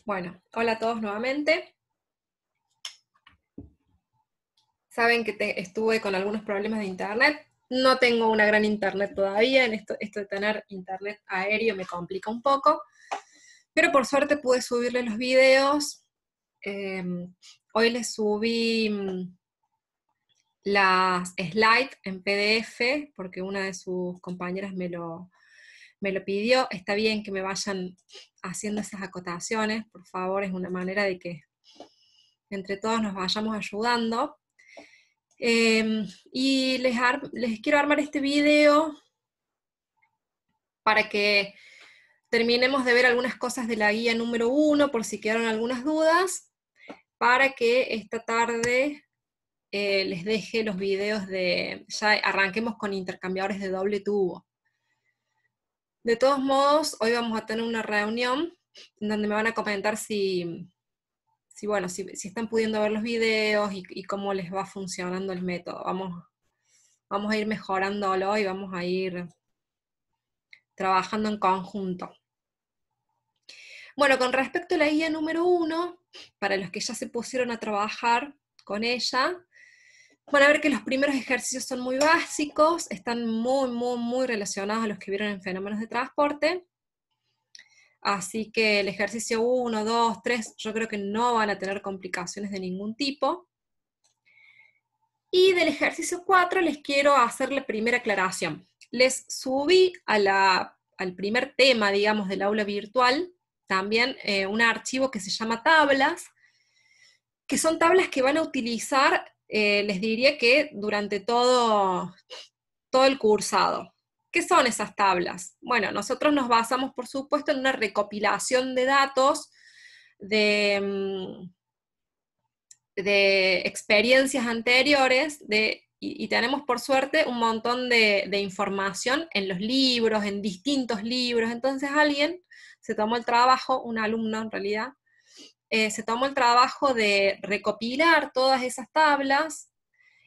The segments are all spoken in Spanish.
Bueno, hola a todos nuevamente. Saben que estuve con algunos problemas de internet. No tengo una gran internet todavía, esto de tener internet aéreo me complica un poco, pero por suerte pude subirle los videos. Hoy les subí las slides en PDF, porque una de sus compañeras me lo pidió. Está bien que me vayan haciendo esas acotaciones, por favor, es una manera de que entre todos nos vayamos ayudando. Y les quiero armar este video para que terminemos de ver algunas cosas de la guía número 1, por si quedaron algunas dudas, para que esta tarde les deje los videos ya arranquemos con intercambiadores de doble tubo. De todos modos, hoy vamos a tener una reunión donde me van a comentar si están pudiendo ver los videos y cómo les va funcionando el método. Vamos a ir mejorándolo y vamos a ir trabajando en conjunto. Bueno, con respecto a la guía número 1, para los que ya se pusieron a trabajar con ella, van a ver que los primeros ejercicios son muy básicos, están muy relacionados a los que vieron en fenómenos de transporte. Así que el ejercicio 1, 2, 3, yo creo que no van a tener complicaciones de ningún tipo. Y del ejercicio 4 les quiero hacer la primera aclaración. Les subí al primer tema, digamos, del aula virtual, también un archivo que se llama tablas, que son tablas que van a utilizar, les diría que durante todo el cursado. ¿Qué son esas tablas? Bueno, nosotros nos basamos, por supuesto, en una recopilación de datos de experiencias anteriores, y tenemos por suerte un montón de información en los libros, en distintos libros. Entonces alguien se tomó el trabajo, un alumno en realidad, se tomó el trabajo de recopilar todas esas tablas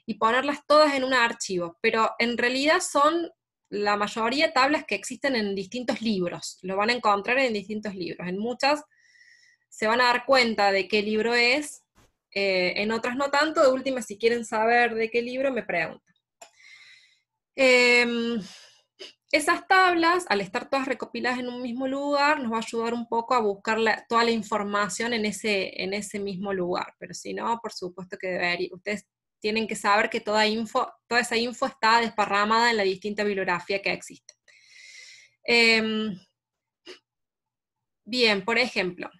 y ponerlas todas en un archivo, pero en realidad son la mayoría de tablas que existen en distintos libros, lo van a encontrar en distintos libros, en muchas se van a dar cuenta de qué libro es, en otras no tanto. De última, si quieren saber de qué libro, me preguntan. Esas tablas, al estar todas recopiladas en un mismo lugar, nos va a ayudar un poco a buscar toda la información en ese mismo lugar, pero si no, por supuesto que ustedes tienen que saber que toda esa info está desparramada en la distinta bibliografía que existe. Bien, por ejemplo,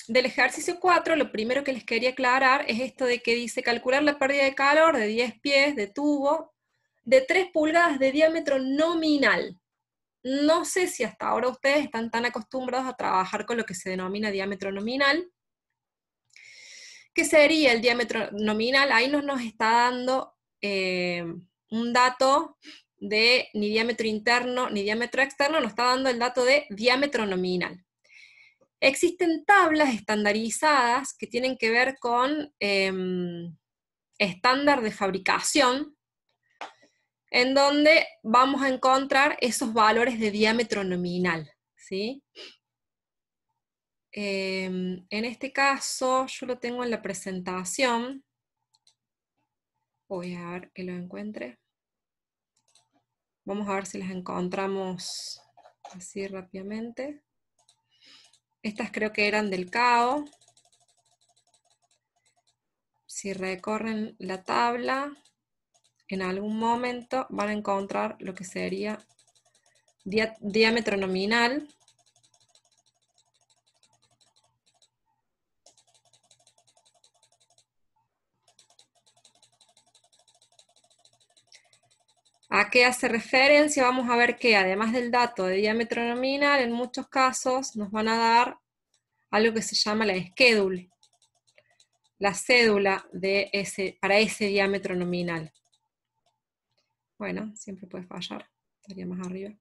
del ejercicio 4, lo primero que les quería aclarar es esto de que dice calcular la pérdida de calor de 10 pies de tubo de 3 pulgadas de diámetro nominal. No sé si hasta ahora ustedes están tan acostumbrados a trabajar con lo que se denomina diámetro nominal. ¿Qué sería el diámetro nominal? Ahí no nos está dando un dato de ni diámetro interno ni diámetro externo, nos está dando el dato de diámetro nominal. Existen tablas estandarizadas que tienen que ver con estándar de fabricación, en donde vamos a encontrar esos valores de diámetro nominal, ¿sí? En este caso, yo lo tengo en la presentación. Voy a ver que lo encuentre. Vamos a ver si las encontramos así rápidamente. Estas creo que eran del CAO. Si recorren la tabla, en algún momento van a encontrar lo que sería diámetro nominal. ¿A qué hace referencia? Vamos a ver que además del dato de diámetro nominal, en muchos casos nos van a dar algo que se llama la schedule, la cédula para ese diámetro nominal. Bueno, siempre puede fallar, estaría más arriba.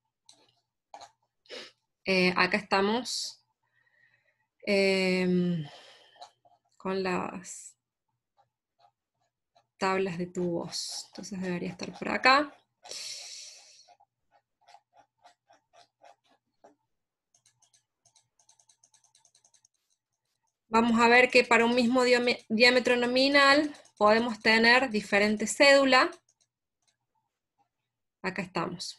Acá estamos con las tablas de tubos, entonces debería estar por acá. Vamos a ver que para un mismo diámetro nominal podemos tener diferentes cédulas. Acá estamos.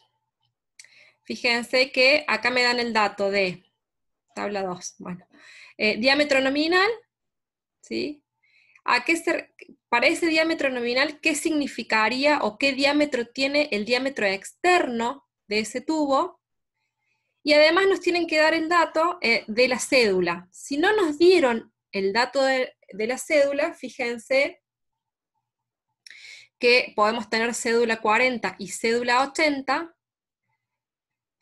Fíjense que acá me dan el dato de, tabla 2, bueno, diámetro nominal, ¿sí? Para ese diámetro nominal, ¿qué significaría o qué diámetro tiene el diámetro externo de ese tubo? Y además nos tienen que dar el dato de la cédula. Si no nos dieron el dato de la cédula, fíjense que podemos tener cédula 40 y cédula 80.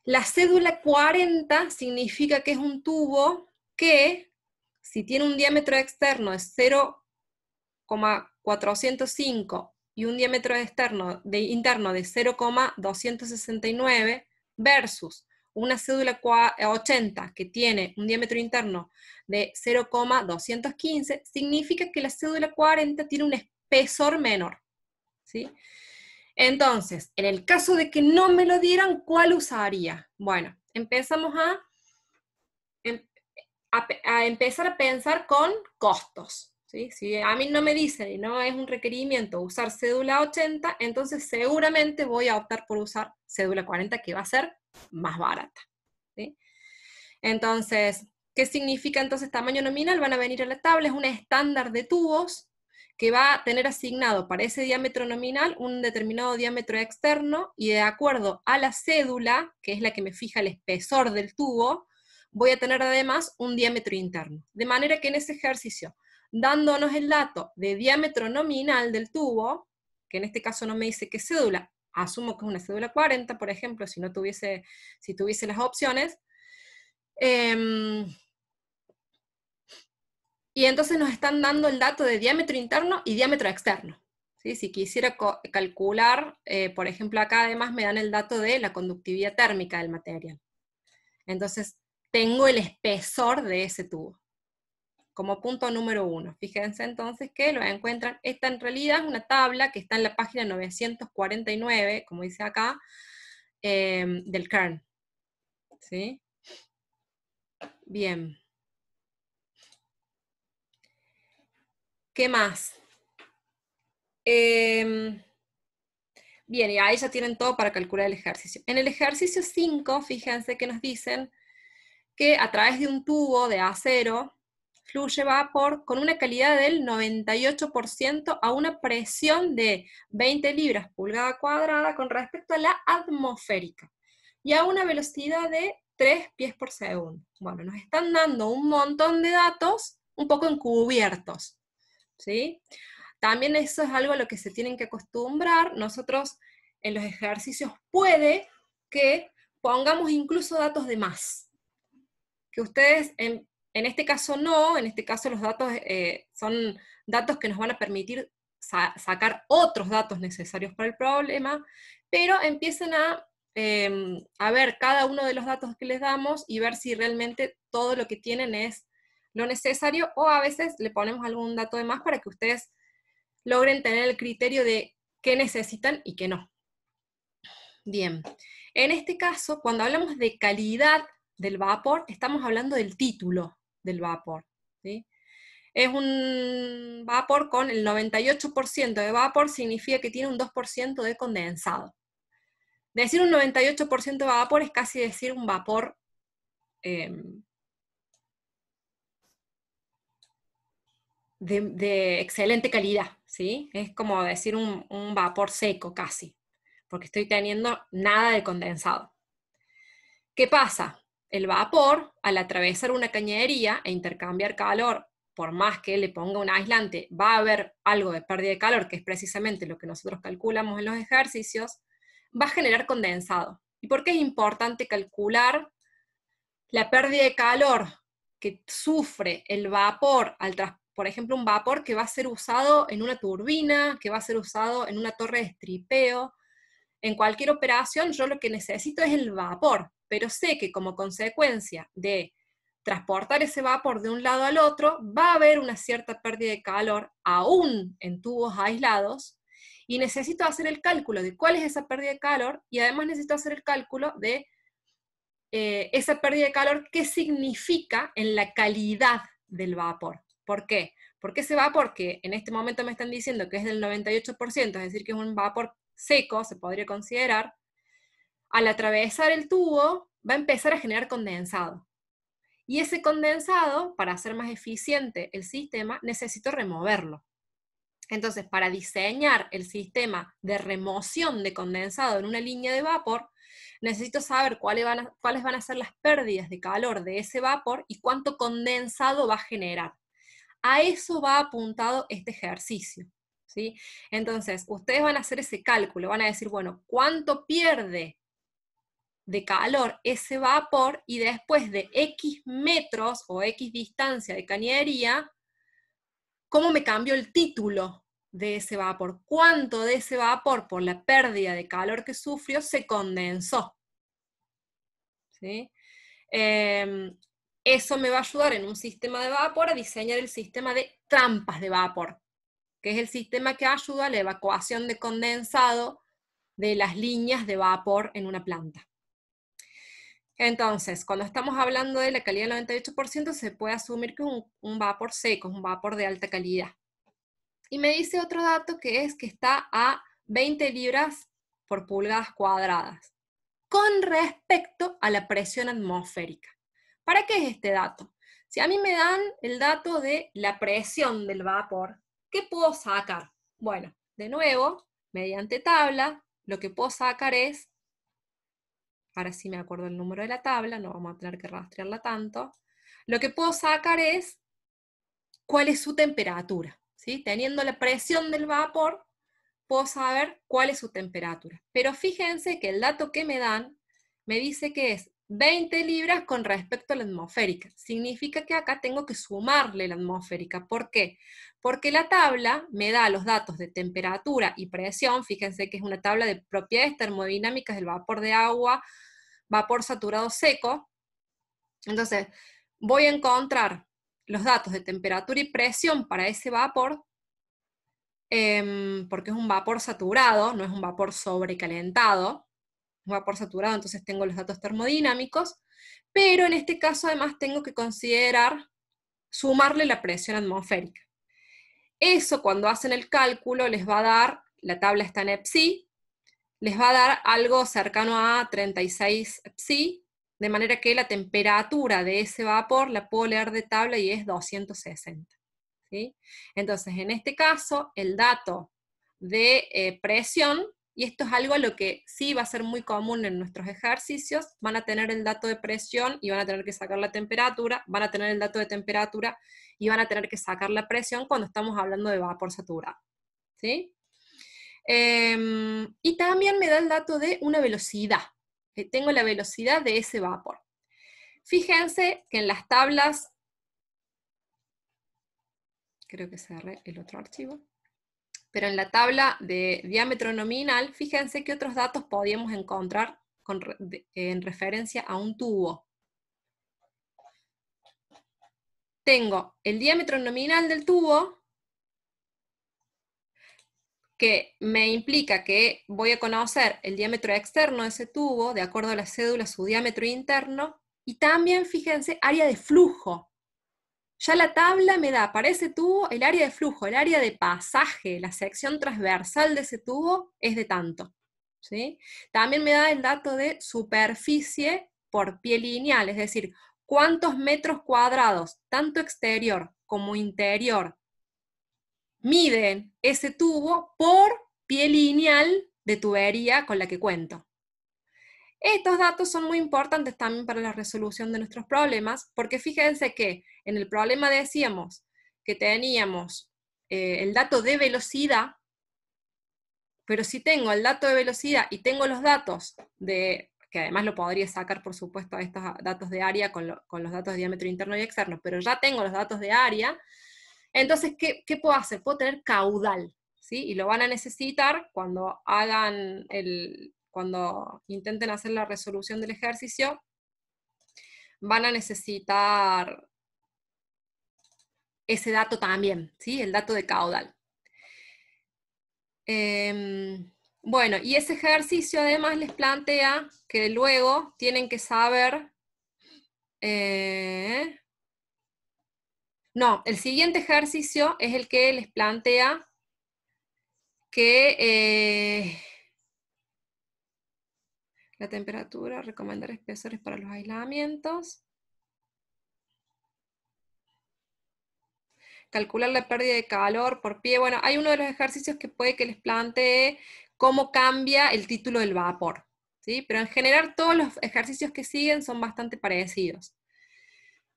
La cédula 40 significa que es un tubo que, si tiene un diámetro externo de 0,405 y un diámetro interno de 0,269 versus una cédula 80 que tiene un diámetro interno de 0,215, significa que la cédula 40 tiene un espesor menor, ¿sí? Entonces, en el caso de que no me lo dieran, ¿cuál usaría? Bueno, empezamos a empezar a pensar con costos, ¿sí? Si a mí no me dicen y no es un requerimiento usar cédula 80, entonces seguramente voy a optar por usar cédula 40, que va a ser más barata, ¿sí? Entonces, ¿qué significa entonces tamaño nominal? Van a venir a la tabla, es un estándar de tubos que va a tener asignado para ese diámetro nominal un determinado diámetro externo, y de acuerdo a la cédula, que es la que me fija el espesor del tubo, voy a tener además un diámetro interno. De manera que en ese ejercicio, dándonos el dato de diámetro nominal del tubo, que en este caso no me dice qué cédula, asumo que es una cédula 40, por ejemplo, si tuviese las opciones, y entonces nos están dando el dato de diámetro interno y diámetro externo, ¿sí? Si quisiera calcular, por ejemplo, acá además me dan el dato de la conductividad térmica del material. Entonces, tengo el espesor de ese tubo, como punto número 1. Fíjense entonces que lo encuentran. Esta en realidad es una tabla que está en la página 949, como dice acá, del Kern, ¿sí? Bien. ¿Qué más? Bien, y ahí ya tienen todo para calcular el ejercicio. En el ejercicio 5, fíjense que nos dicen que a través de un tubo de acero fluye vapor con una calidad del 98% a una presión de 20 libras pulgada cuadrada con respecto a la atmosférica, y a una velocidad de 3 pies por segundo. Bueno, nos están dando un montón de datos un poco encubiertos, ¿sí? También eso es algo a lo que se tienen que acostumbrar. Nosotros en los ejercicios puede que pongamos incluso datos de más, que ustedes en este caso no, en este caso los datos son datos que nos van a permitir sacar otros datos necesarios para el problema, pero empiecen a ver cada uno de los datos que les damos y ver si realmente todo lo que tienen es lo necesario, o a veces le ponemos algún dato de más para que ustedes logren tener el criterio de qué necesitan y qué no. Bien, en este caso, cuando hablamos de calidad del vapor, estamos hablando del título del vapor, ¿sí? Es un vapor con el 98% de vapor, significa que tiene un 2% de condensado. Decir un 98% de vapor es casi decir un vapor de excelente calidad, ¿sí? Es como decir un vapor seco casi, porque estoy teniendo nada de condensado. ¿Qué pasa? El vapor, al atravesar una cañería e intercambiar calor, por más que le ponga un aislante, va a haber algo de pérdida de calor, que es precisamente lo que nosotros calculamos en los ejercicios, va a generar condensado. ¿Y por qué es importante calcular la pérdida de calor que sufre el vapor, por ejemplo, un vapor que va a ser usado en una turbina, que va a ser usado en una torre de estripeo? En cualquier operación yo lo que necesito es el vapor, pero sé que como consecuencia de transportar ese vapor de un lado al otro, va a haber una cierta pérdida de calor, aún en tubos aislados, y necesito hacer el cálculo de cuál es esa pérdida de calor, y además necesito hacer el cálculo de esa pérdida de calor, qué significa en la calidad del vapor. ¿Por qué? Porque ese vapor que en este momento me están diciendo que es del 98%, es decir, que es un vapor seco, se podría considerar, al atravesar el tubo va a empezar a generar condensado. Y ese condensado, para hacer más eficiente el sistema, necesito removerlo. Entonces, para diseñar el sistema de remoción de condensado en una línea de vapor, necesito saber cuáles van a ser las pérdidas de calor de ese vapor y cuánto condensado va a generar. A eso va apuntado este ejercicio, ¿sí? Entonces, ustedes van a hacer ese cálculo, van a decir, bueno, ¿cuánto pierde de calor ese vapor? Y después de X metros o X distancia de cañería, ¿cómo me cambió el título de ese vapor? ¿Cuánto de ese vapor, por la pérdida de calor que sufrió, se condensó? ¿Sí? Eso me va a ayudar en un sistema de vapor a diseñar el sistema de trampas de vapor, que es el sistema que ayuda a la evacuación de condensado de las líneas de vapor en una planta. Entonces, cuando estamos hablando de la calidad del 98%, se puede asumir que es un vapor seco, es un vapor de alta calidad. Y me dice otro dato que es que está a 20 libras por pulgadas cuadradas, con respecto a la presión atmosférica. ¿Para qué es este dato? Si a mí me dan el dato de la presión del vapor, ¿qué puedo sacar? Bueno, de nuevo, mediante tabla, lo que puedo sacar es, ahora sí me acuerdo el número de la tabla, no vamos a tener que rastrearla tanto, lo que puedo sacar es cuál es su temperatura, ¿sí? Teniendo la presión del vapor, puedo saber cuál es su temperatura. Pero fíjense que el dato que me dan me dice que es 20 libras con respecto a la atmosférica. Significa que acá tengo que sumarle la atmosférica. ¿Por qué? Porque la tabla me da los datos de temperatura y presión. Fíjense que es una tabla de propiedades termodinámicas del vapor de agua, vapor saturado seco. Entonces, voy a encontrar los datos de temperatura y presión para ese vapor, porque es un vapor saturado, no es un vapor sobrecalentado, un vapor saturado, entonces tengo los datos termodinámicos, pero en este caso además tengo que considerar sumarle la presión atmosférica. Eso cuando hacen el cálculo les va a dar, la tabla está en EPSI, les va a dar algo cercano a 36 EPSI, de manera que la temperatura de ese vapor la puedo leer de tabla y es 260. ¿Sí? Entonces, en este caso, el dato de presión, y esto es algo a lo que sí va a ser muy común en nuestros ejercicios, van a tener el dato de presión y van a tener que sacar la temperatura, van a tener el dato de temperatura y van a tener que sacar la presión cuando estamos hablando de vapor saturado. ¿Sí? Y también me da el dato de una velocidad. Tengo la velocidad de ese vapor. Fíjense que en las tablas, creo que cerré el otro archivo, pero en la tabla de diámetro nominal, fíjense qué otros datos podíamos encontrar en referencia a un tubo. Tengo el diámetro nominal del tubo, que me implica que voy a conocer el diámetro externo de ese tubo, de acuerdo a la cédula, su diámetro interno, y también, fíjense, área de flujo. Ya la tabla me da para ese tubo el área de flujo, el área de pasaje, la sección transversal de ese tubo es de tanto. ¿Sí? También me da el dato de superficie por pie lineal, es decir, cuántos metros cuadrados, tanto exterior como interior, miden ese tubo por pie lineal de tubería con la que cuento. Estos datos son muy importantes también para la resolución de nuestros problemas, porque fíjense que en el problema decíamos que teníamos el dato de velocidad, pero si tengo el dato de velocidad y tengo los datos de, que además lo podría sacar por supuesto a estos datos de área con los datos de diámetro interno y externo, pero ya tengo los datos de área, entonces, ¿qué puedo hacer? Puedo tener caudal, ¿sí? Y lo van a necesitar cuando cuando intenten hacer la resolución del ejercicio, van a necesitar ese dato también, ¿sí? El dato de caudal. Bueno, y ese ejercicio además les plantea que luego tienen que saber No, el siguiente ejercicio es el que les plantea que la temperatura, recomendar espesores para los aislamientos, calcular la pérdida de calor por pie. Bueno, hay uno de los ejercicios que puede que les plantee cómo cambia el título del vapor, ¿sí? Pero en general todos los ejercicios que siguen son bastante parecidos.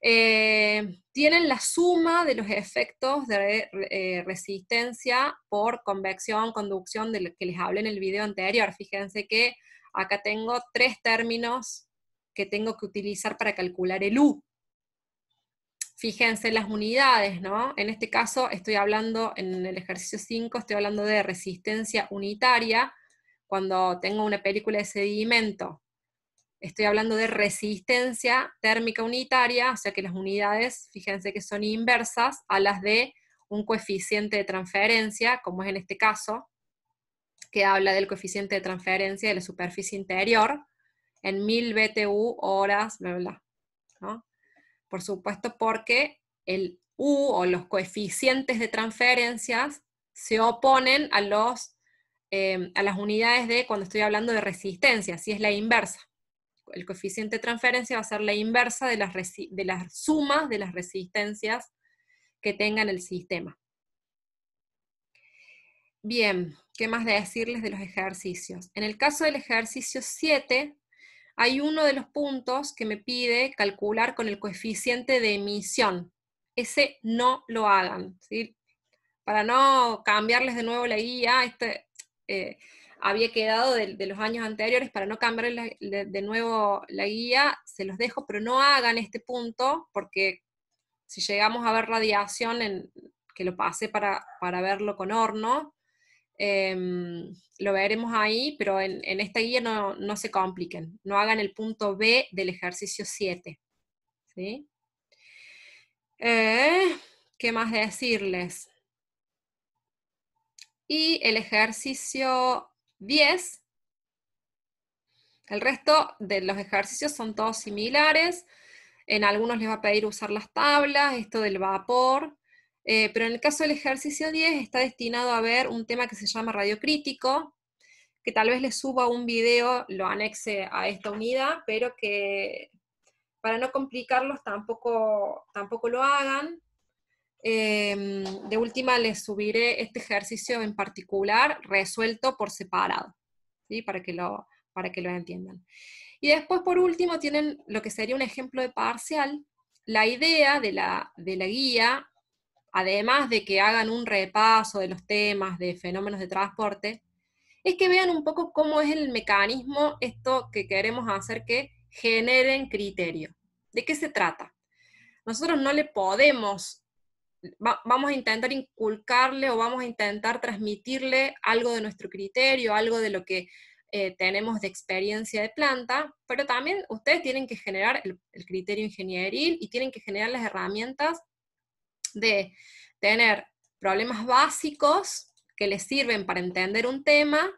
Tienen la suma de los efectos de resistencia por convección, conducción, de lo que les hablé en el video anterior. Fíjense que acá tengo 3 términos que tengo que utilizar para calcular el U. Fíjense las unidades, ¿no? En este caso estoy hablando, en el ejercicio 5, estoy hablando de resistencia unitaria. Cuando tengo una película de sedimento, estoy hablando de resistencia térmica unitaria, o sea que las unidades, fíjense que son inversas a las de un coeficiente de transferencia, como es en este caso, que habla del coeficiente de transferencia de la superficie interior, en 1000 BTU horas, bla, bla, bla, ¿no? Por supuesto, porque el U o los coeficientes de transferencias se oponen a las unidades de cuando estoy hablando de resistencia, así es la inversa. El coeficiente de transferencia va a ser la inversa de las sumas de las resistencias que tenga en el sistema. Bien, ¿qué más decirles de los ejercicios? En el caso del ejercicio 7, hay uno de los puntos que me pide calcular con el coeficiente de emisión. Ese no lo hagan, ¿sí? Para no cambiarles de nuevo la guía, había quedado de los años anteriores, para no cambiarles de nuevo la guía, se los dejo, pero no hagan este punto, porque si llegamos a ver radiación, que lo pasé para verlo con horno, lo veremos ahí, pero en esta guía no se compliquen, no hagan el punto B del ejercicio 7. ¿Sí? ¿Qué más decirles? Y el ejercicio 10, el resto de los ejercicios son todos similares, en algunos les va a pedir usar las tablas, esto del vapor, pero en el caso del ejercicio 10 está destinado a ver un tema que se llama radiocrítico, que tal vez les suba un video, lo anexe a esta unidad, pero que para no complicarlos tampoco lo hagan. De última les subiré este ejercicio en particular resuelto por separado, ¿sí? Para que lo entiendan. Y después, por último, tienen lo que sería un ejemplo de parcial. La idea de la guía, además de que hagan un repaso de los temas de fenómenos de transporte, es que vean un poco cómo es el mecanismo, esto que queremos hacer que generen criterio. ¿De qué se trata? Nosotros no le podemos, vamos a intentar inculcarle o vamos a intentar transmitirle algo de nuestro criterio, algo de lo que tenemos de experiencia de planta, pero también ustedes tienen que generar el criterio ingenieril y tienen que generar las herramientas de tener problemas básicos que les sirven para entender un tema,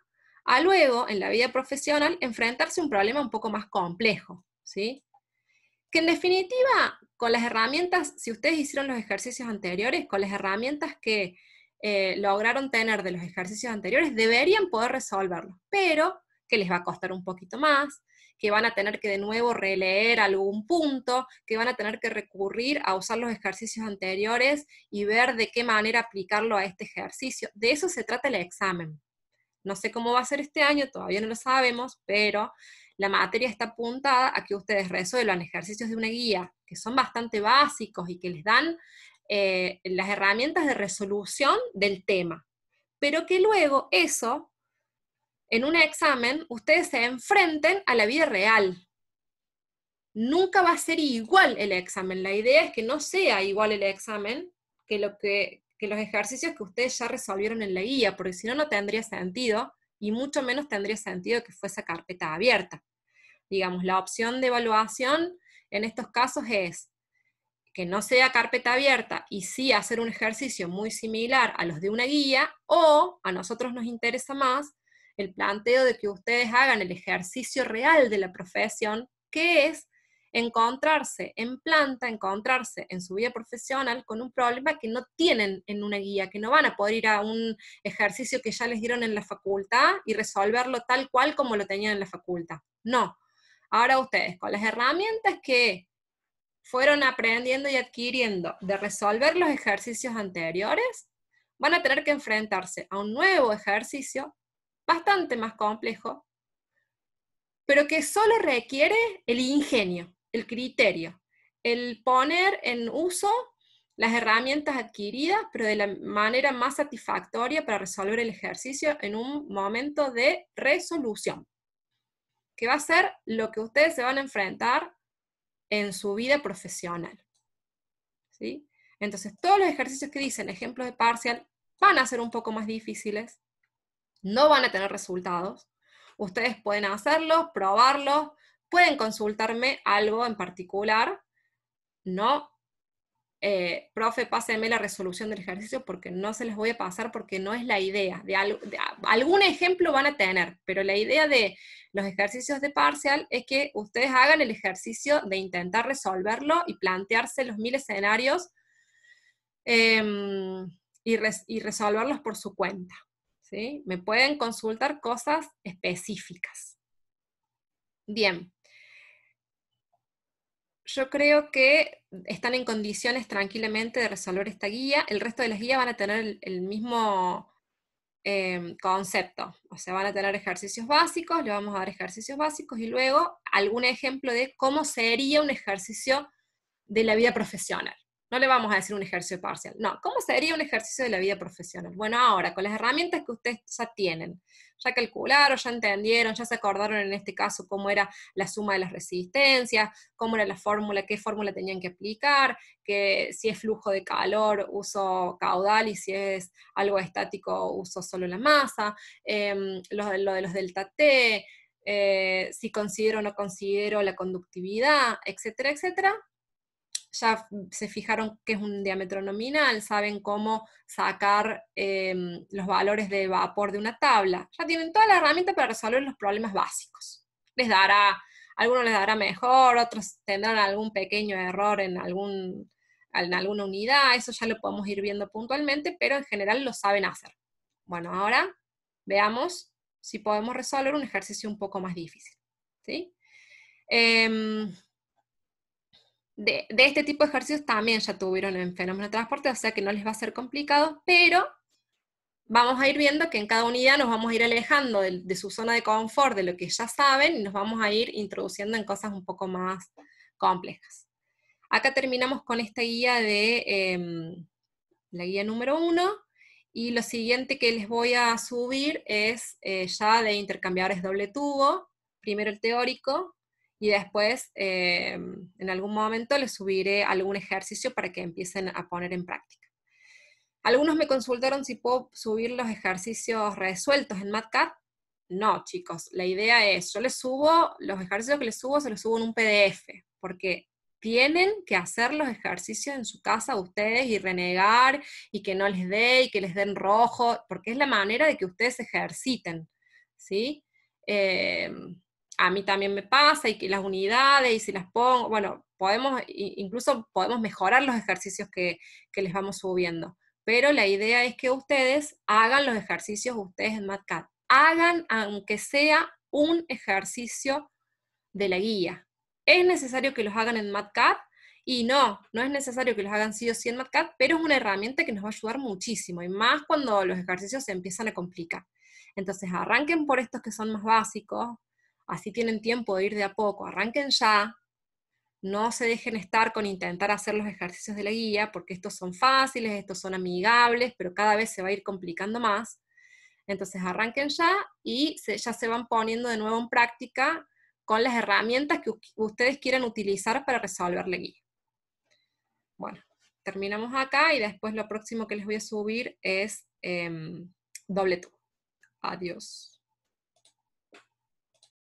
a luego, en la vida profesional, enfrentarse a un problema un poco más complejo, ¿sí? Que en definitiva, con las herramientas, si ustedes hicieron los ejercicios anteriores, con las herramientas que lograron tener de los ejercicios anteriores, deberían poder resolverlo, pero que les va a costar un poquito más, que van a tener que de nuevo releer algún punto, que van a tener que recurrir a usar los ejercicios anteriores y ver de qué manera aplicarlo a este ejercicio. De eso se trata el examen. No sé cómo va a ser este año, todavía no lo sabemos, pero la materia está apuntada a que ustedes resuelvan ejercicios de una guía que son bastante básicos y que les dan las herramientas de resolución del tema, pero que luego eso, en un examen, ustedes se enfrenten a la vida real. Nunca va a ser igual el examen, la idea es que no sea igual el examen que los ejercicios que ustedes ya resolvieron en la guía, porque si no, no tendría sentido, y mucho menos tendría sentido que fuese carpeta abierta. Digamos, la opción de evaluación en estos casos es que no sea carpeta abierta y sí hacer un ejercicio muy similar a los de una guía, o a nosotros nos interesa más el planteo de que ustedes hagan el ejercicio real de la profesión, que es encontrarse en planta, encontrarse en su vida profesional con un problema que no tienen en una guía, que no van a poder ir a un ejercicio que ya les dieron en la facultad y resolverlo tal cual como lo tenían en la facultad. No. Ahora ustedes, con las herramientas que fueron aprendiendo y adquiriendo de resolver los ejercicios anteriores, van a tener que enfrentarse a un nuevo ejercicio bastante más complejo, pero que solo requiere el ingenio, el criterio, el poner en uso las herramientas adquiridas, pero de la manera más satisfactoria para resolver el ejercicio en un momento de resolución, que va a ser lo que ustedes se van a enfrentar en su vida profesional. ¿Sí? Entonces, todos los ejercicios que dicen ejemplos de parcial van a ser un poco más difíciles, no van a tener resultados. Ustedes pueden hacerlos, probarlos, pueden consultarme algo en particular, no, profe, páseme la resolución del ejercicio porque no se les voy a pasar porque no es la idea. Algún ejemplo van a tener, pero la idea de los ejercicios de parcial es que ustedes hagan el ejercicio de intentar resolverlo y plantearse los 1000 escenarios y resolverlos por su cuenta. ¿Sí? Me pueden consultar cosas específicas. Bien. Yo creo que están en condiciones tranquilamente de resolver esta guía. El resto de las guías van a tener el mismo concepto. O sea, van a tener ejercicios básicos, le vamos a dar ejercicios básicos y luego algún ejemplo de cómo sería un ejercicio de la vida profesional. No le vamos a decir un ejercicio parcial, no, ¿cómo sería un ejercicio de la vida profesional? Bueno, ahora, con las herramientas que ustedes ya tienen, ya calcularon, ya entendieron, ya se acordaron en este caso cómo era la suma de las resistencias, cómo era la fórmula, qué fórmula tenían que aplicar, que si es flujo de calor uso caudal y si es algo estático uso solo la masa, lo de los delta T, si considero o no considero la conductividad, etcétera, etcétera. Ya se fijaron que es un diámetro nominal, saben cómo sacar los valores de vapor de una tabla, ya tienen toda la herramienta para resolver los problemas básicos. Algunos les dará mejor, otros tendrán algún pequeño error en alguna unidad, eso ya lo podemos ir viendo puntualmente, pero en general lo saben hacer. Bueno, ahora veamos si podemos resolver un ejercicio un poco más difícil. ¿Sí? De este tipo de ejercicios también ya tuvieron en fenómeno de transporte, o sea que no les va a ser complicado, pero vamos a ir viendo que en cada unidad nos vamos a ir alejando de su zona de confort, de lo que ya saben, y nos vamos a ir introduciendo en cosas un poco más complejas. Acá terminamos con esta guía de la guía número 1, y lo siguiente que les voy a subir es ya de intercambiadores doble tubo, primero el teórico, y después en algún momento les subiré algún ejercicio para que empiecen a poner en práctica. Algunos me consultaron si puedo subir los ejercicios resueltos en MATCAD. No, chicos, la idea es, yo les subo, los ejercicios que les subo, se los subo en un PDF, porque tienen que hacer los ejercicios en su casa ustedes y renegar, y que no les dé, y que les den rojo, porque es la manera de que ustedes se ejerciten, ¿sí? A mí también me pasa, y que las unidades, y si las pongo, bueno, incluso podemos mejorar los ejercicios que les vamos subiendo, pero la idea es que ustedes hagan los ejercicios ustedes en MATCAD, hagan aunque sea un ejercicio de la guía. ¿Es necesario que los hagan en MATCAD? Y no es necesario que los hagan sí o sí en MATCAD, pero es una herramienta que nos va a ayudar muchísimo, y más cuando los ejercicios se empiezan a complicar. Entonces arranquen por estos que son más básicos, así tienen tiempo de ir de a poco, arranquen ya, no se dejen estar con intentar hacer los ejercicios de la guía, porque estos son fáciles, estos son amigables, pero cada vez se va a ir complicando más. Entonces arranquen ya y ya se van poniendo de nuevo en práctica con las herramientas que ustedes quieran utilizar para resolver la guía. Bueno, terminamos acá y después lo próximo que les voy a subir es doble tubo. Adiós.